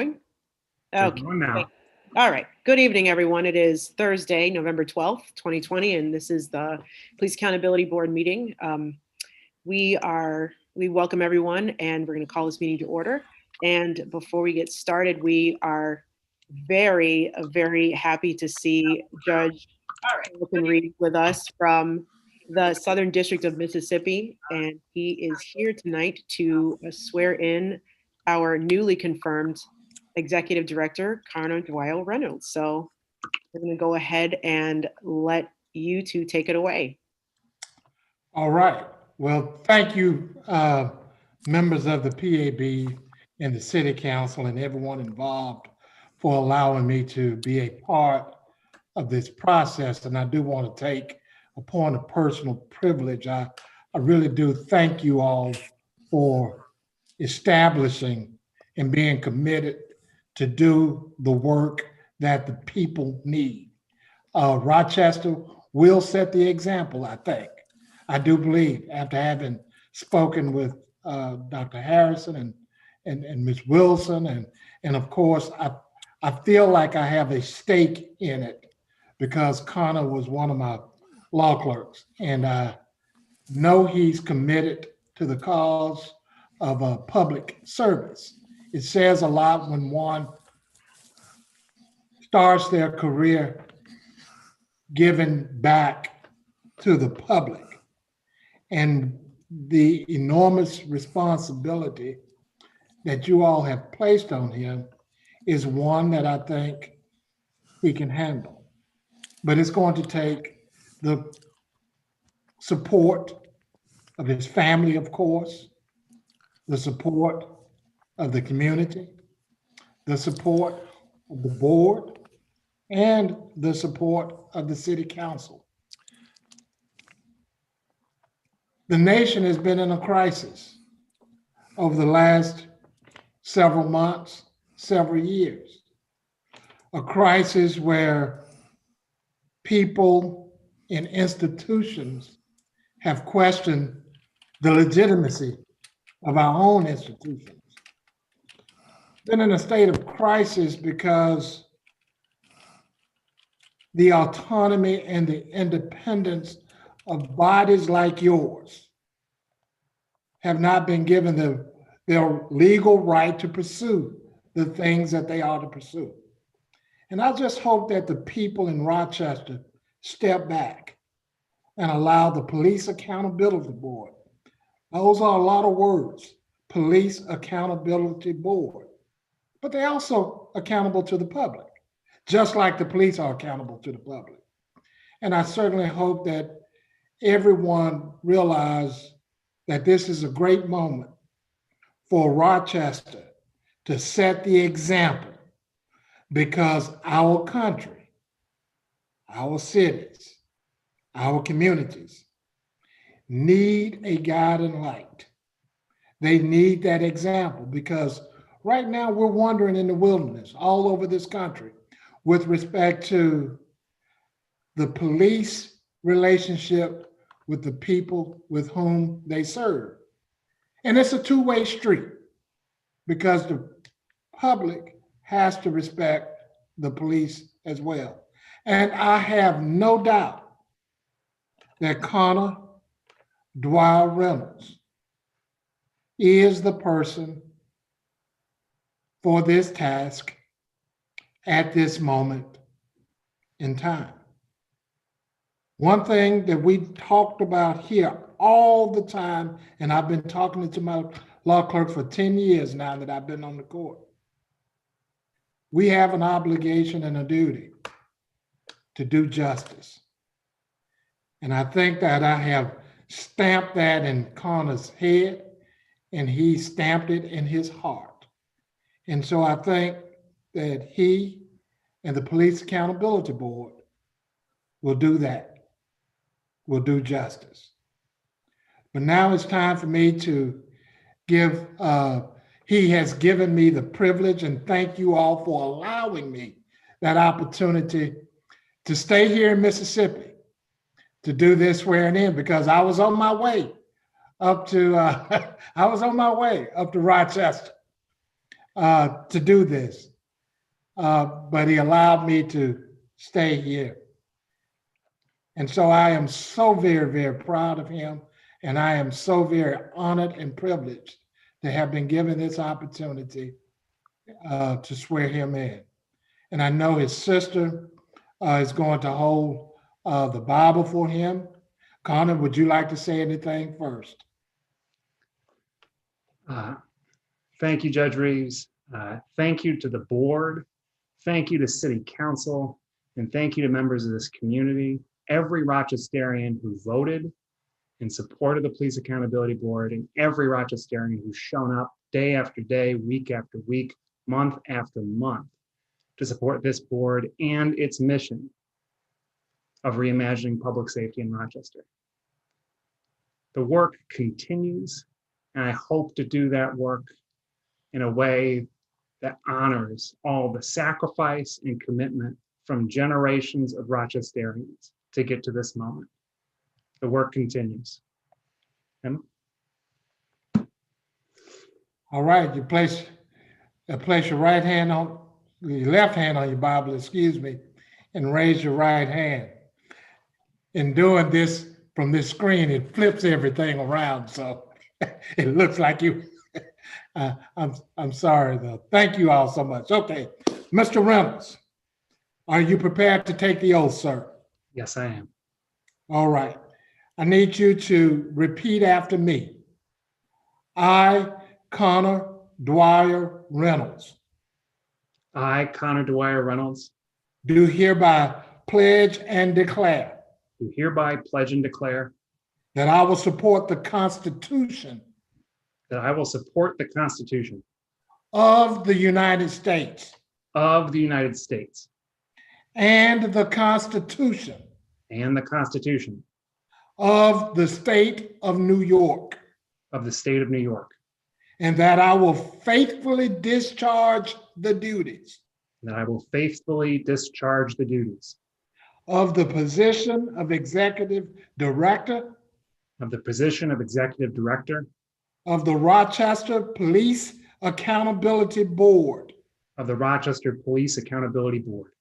Okay. We're going Great. now. All right. Good evening, everyone. It is Thursday, November 12th, 2020, and this is the Police Accountability Board meeting. We welcome everyone, and we're going to call this meeting to order. And before we get started, we are very happy to see Judge Jonathan Reed with us from the Southern District of Mississippi, and he is here tonight to swear in our newly confirmed Executive Director, Connor Dwyer Reynolds. So we're going to go ahead and let you two take it away. All right. Well, thank you, members of the PAB and the City Council and everyone involved for allowing me to be a part of this process. And I do want to take a point of personal privilege. I really do thank you all for establishing and being committed to do the work that the people need. Rochester will set the example, I think. I do believe, after having spoken with Dr. Harrison and Ms. Wilson, and of course, I feel like I have a stake in it because Connor was one of my law clerks, and I know he's committed to the cause of public service. It says a lot when one starts their career giving back to the public. And the enormous responsibility that you all have placed on him is one that I think he can handle. But it's going to take the support of his family, of course, the support of the community, the support of the board, and the support of the City Council. The nation has been in a crisis over the last several months, several years. A crisis where people and institutions have questioned the legitimacy of our own institutions. Been in a state of crisis because the autonomy and the independence of bodies like yours have not been given their legal right to pursue the things that they ought to pursue. And I just hope that the people in Rochester step back and allow the Police Accountability Board. Those are a lot of words, Police Accountability Board, but they're also accountable to the public, just like the police are accountable to the public. And I certainly hope that everyone realizes that this is a great moment for Rochester to set the example, because our country, our cities, our communities need a guiding light. They need that example because right now we're wandering in the wilderness all over this country with respect to the police relationship with the people with whom they serve. And it's a two-way street because the public has to respect the police as well. And I have no doubt that Connor Dwyer Reynolds is the person for this task at this moment in time. One thing that we talked about here all the time, and I've been talking to my law clerk for 10 years now that I've been on the court. We have an obligation and a duty to do justice. And I think that I have stamped that in Connor's head, and he stamped it in his heart. And so I think that he and the Police Accountability Board will do that, will do justice. But now it's time for me to give, he has given me the privilege, and thank you all for allowing me that opportunity to stay here in Mississippi to do this swearing in, because I was on my way up to, I was on my way up to Rochester. to do this. But he allowed me to stay here. And so I am so very, very proud of him. And I am so very honored and privileged to have been given this opportunity to swear him in. And I know his sister is going to hold the Bible for him. Connor, would you like to say anything first? Thank you, Judge Reeves. Thank you to the board. Thank you to City Council. And thank you to members of this community, every Rochesterian who voted in support of the Police Accountability Board, and every Rochesterian who's shown up day after day, week after week, month after month to support this board and its mission of reimagining public safety in Rochester. The work continues, and I hope to do that work in a way that honors all the sacrifice and commitment from generations of Rochesterians to get to this moment. The work continues. Emma? All right, you place your right hand on, your left hand on your Bible, excuse me, and raise your right hand. In doing this from this screen, it flips everything around, so it looks like you. I'm sorry though. Thank you all so much. Okay, Mr. Reynolds, are you prepared to take the oath, sir? Yes, I am. All right. I need you to repeat after me. I, Connor Dwyer Reynolds, I, Connor Dwyer Reynolds, do hereby pledge and declare do hereby pledge and declare that I will support the Constitution that I will support the Constitution of the United States of the United States and the Constitution and the Constitution of the State of New York, of the State of New York, and that I will faithfully discharge the duties and that I will faithfully discharge the duties of the position of Executive Director of the position of Executive Director of the Rochester Police Accountability Board, of the Rochester Police Accountability Board,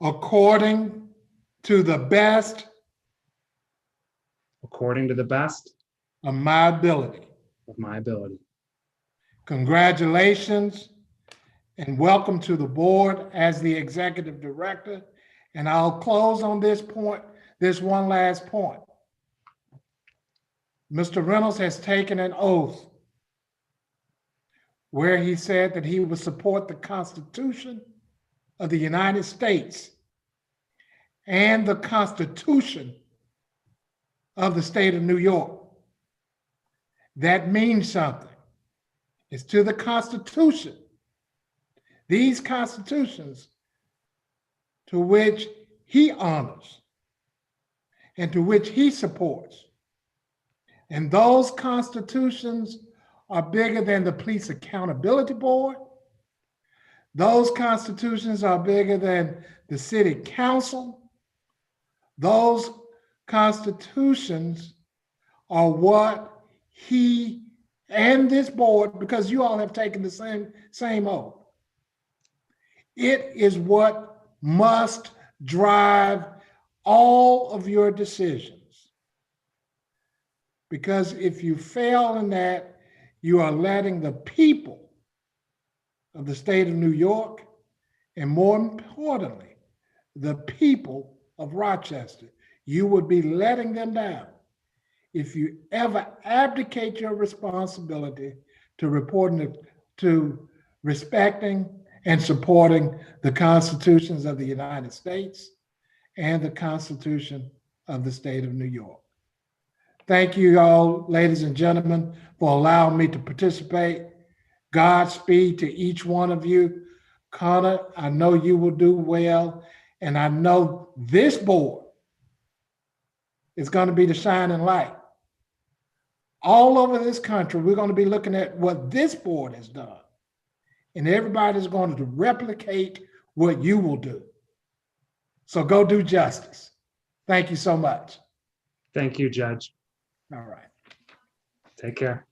according to the best according to the best of my ability. of my ability. Congratulations and welcome to the board as the Executive Director. And I'll close on this point, this one last point. Mr. Reynolds has taken an oath where he said that he would support the Constitution of the United States and the Constitution of the State of New York. That means something. It's to the Constitution. These constitutions to which he honors and to which he supports. And those constitutions are bigger than the Police Accountability Board. Those constitutions are bigger than the City Council. Those constitutions are what he and this board, because you all have taken the same oath, it is what must drive all of your decisions. Because if you fail in that, you are letting the people of the state of New York, and more importantly, the people of Rochester, you would be letting them down if you ever abdicate your responsibility to reporting to respecting and supporting the constitutions of the United States and the Constitution of the State of New York. Thank you all, ladies and gentlemen, for allowing me to participate. Godspeed to each one of you. Connor, I know you will do well, and I know this board is going to be the shining light. All over this country, we're going to be looking at what this board has done. And everybody's going to replicate what you will do. So go do justice. Thank you so much. Thank you, Judge. All right. Take care.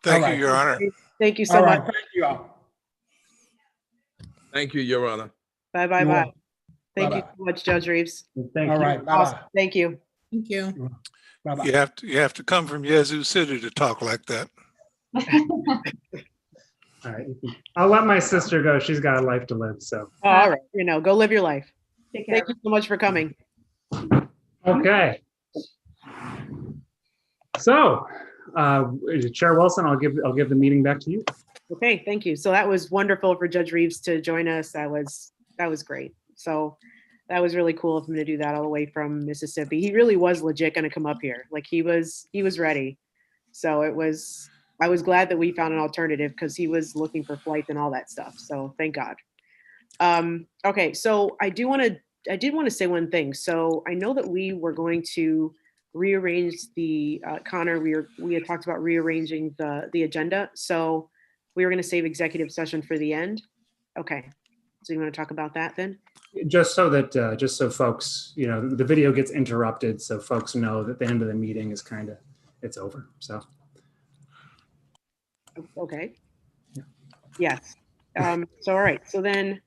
Thank All you, right. Your Honor. Thank you so All much. right. Thank you all. Thank you, Your Honor. Bye, bye, You're bye. welcome. Thank you Bye-bye. so much, Judge Reeves. Thank All you. right, Awesome. bye-bye. Thank you. Thank you. Bye-bye. You have to come from Yazoo City to talk like that. All right. I'll let my sister go. She's got a life to live, so. Oh, all right, go live your life. Take care. Thank you so much for coming. Okay. So, Chair Wilson, I'll give the meeting back to you. Okay, thank you. So that was wonderful for Judge Reeves to join us. That was great. So that was really cool of him to do that all the way from Mississippi. He really was legit going to come up here. Like he was ready. So I was glad that we found an alternative because he was looking for flights and all that stuff. So thank God. Okay, so I did want to say one thing. So I know that we were going to rearrange the Connor. We had talked about rearranging the agenda. So we were going to save executive session for the end. Okay, so you want to talk about that then? Just so folks, the video gets interrupted, so folks know that the end of the meeting is it's over. So. Okay. Yeah. Yes. So all right. So then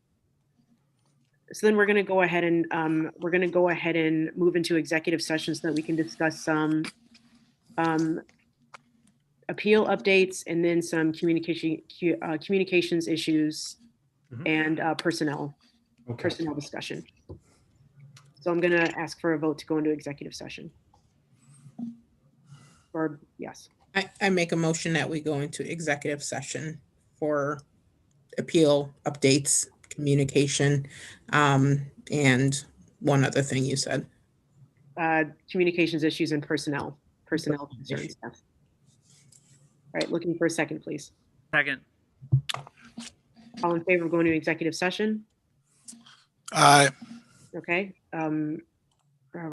we're going to go ahead and move into executive session so that we can discuss some appeal updates and then some communications issues and personnel discussion. So I'm going to ask for a vote to go into executive session. Or yes. I make a motion that we go into executive session for appeal updates, communication, and one other thing you said. Communications issues and personnel concerns. Yes. All right, looking for a second, please. Second. All in favor of going to executive session? Aye. Okay.